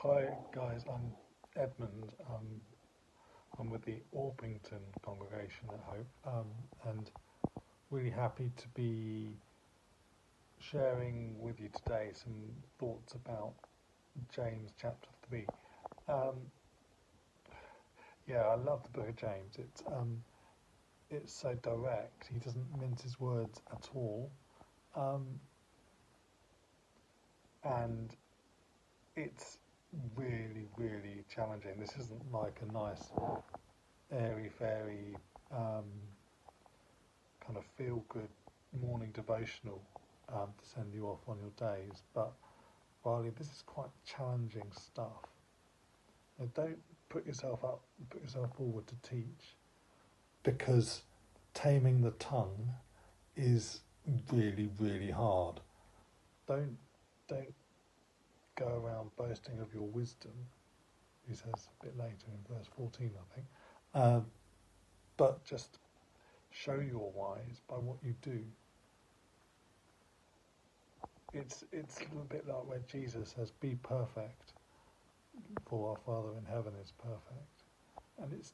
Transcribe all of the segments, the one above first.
Hi guys, I'm Edmund. I'm with the Orpington congregation at Hope, and really happy to be sharing with you today some thoughts about James chapter 3. Um, yeah, I love the book of James. It's so direct. He doesn't mince his words at all, um, and it's really challenging. This isn't like a nice airy fairy kind of feel good morning devotional to send you off on your days, but Riley, this is quite challenging stuff. Now, don't put yourself forward to teach, because taming the tongue is really hard. Don't don't go around boasting of your wisdom. He says a bit later in verse 14, I think. But just show you're wise by what you do. It's a little bit like where Jesus says, "Be perfect, for our Father in heaven is perfect." And it's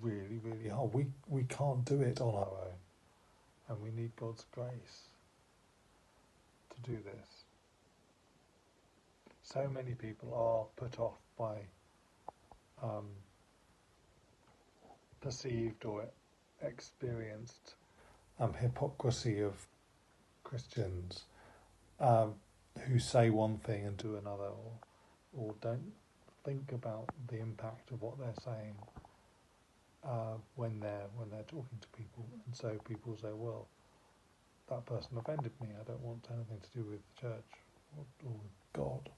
really hard. We can't do it on our own, and we need God's grace to do this. So many people are put off by perceived or experienced hypocrisy of Christians who say one thing and do another, or don't think about the impact of what they're saying when they're talking to people. And so people say, well, that person offended me, I don't want anything to do with the church or with God.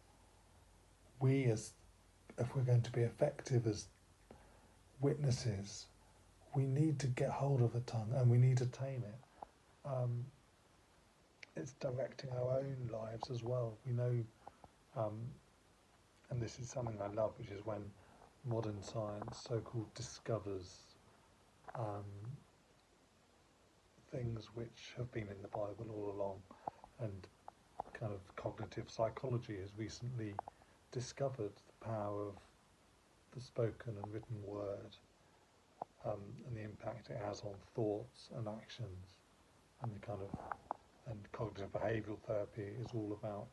If we're going to be effective as witnesses, we need to get hold of the tongue and we need to tame it. It's directing our own lives as well. We know, and this is something I love, which is when modern science so-called discovers things which have been in the Bible all along, and kind of cognitive psychology has recently discovered the power of the spoken and written word, and the impact it has on thoughts and actions, and cognitive behavioural therapy is all about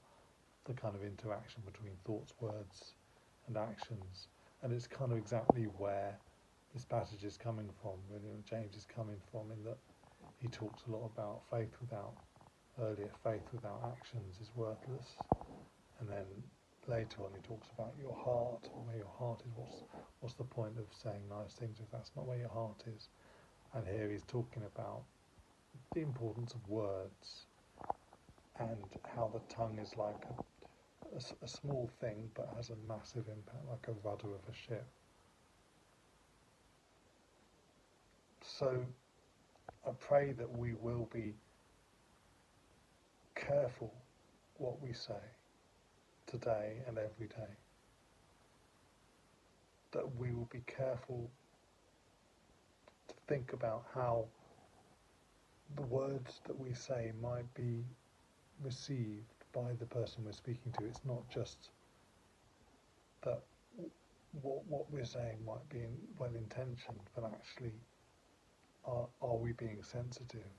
the kind of interaction between thoughts, words, and actions. And it's kind of exactly where this passage is coming from, really, James is coming from, in that he talks a lot about faith without actions is worthless. And then later on he talks about your heart, where your heart is. What's the point of saying nice things if that's not where your heart is? And here he's talking about the importance of words, and how the tongue is like a small thing but has a massive impact, like a rudder of a ship. So I pray that we will be careful what we say today and every day, that we will be careful to think about how the words that we say might be received by the person we're speaking to. It's not just that what we're saying might be well intentioned, but actually are we being sensitive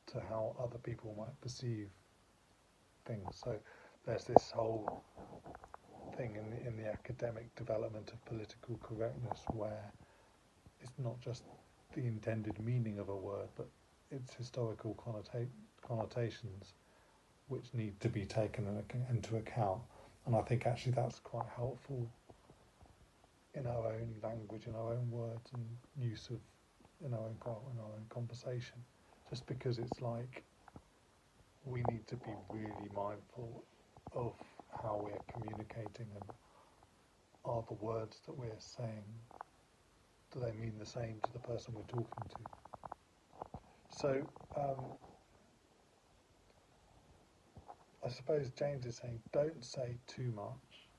to how other people might perceive things? So there's this whole thing in the academic development of political correctness, where it's not just the intended meaning of a word, but its historical connotations which need to be taken into account. And I think actually that's quite helpful in our own language, in our own words, and use of in our own conversation. Just because it's like we need to be really mindful of how we're communicating, and are the words that we're saying, do they mean the same to the person we're talking to? So I suppose James is saying, don't say too much.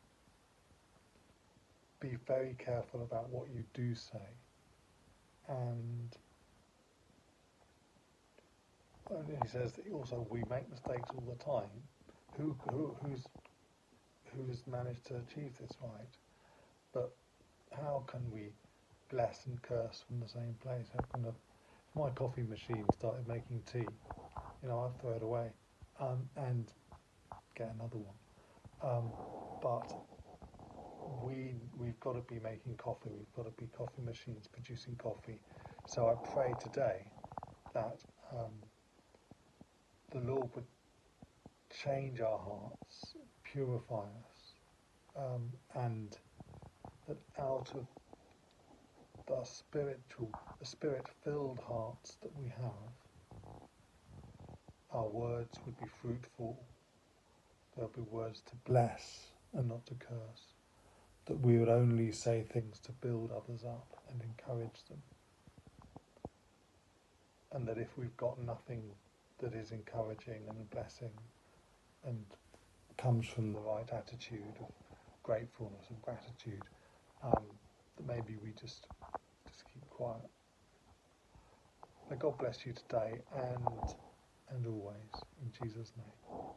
Be very careful about what you do say, and he says that also we make mistakes all the time. who has managed to achieve this right. But how can we bless and curse from the same place? How can if my coffee machine started making tea, I'd throw it away and get another one. But we've got to be making coffee. We've got to be coffee machines producing coffee. So I pray today that the Lord would change our hearts, purify us, and that out of the spirit-filled hearts that we have, our words would be fruitful. There'll be words to bless and not to curse. That we would only say things to build others up and encourage them. And that if we've got nothing that is encouraging and a blessing and comes from the right attitude of gratefulness and gratitude, that maybe we just keep quiet. May God bless you today and always, in Jesus' name.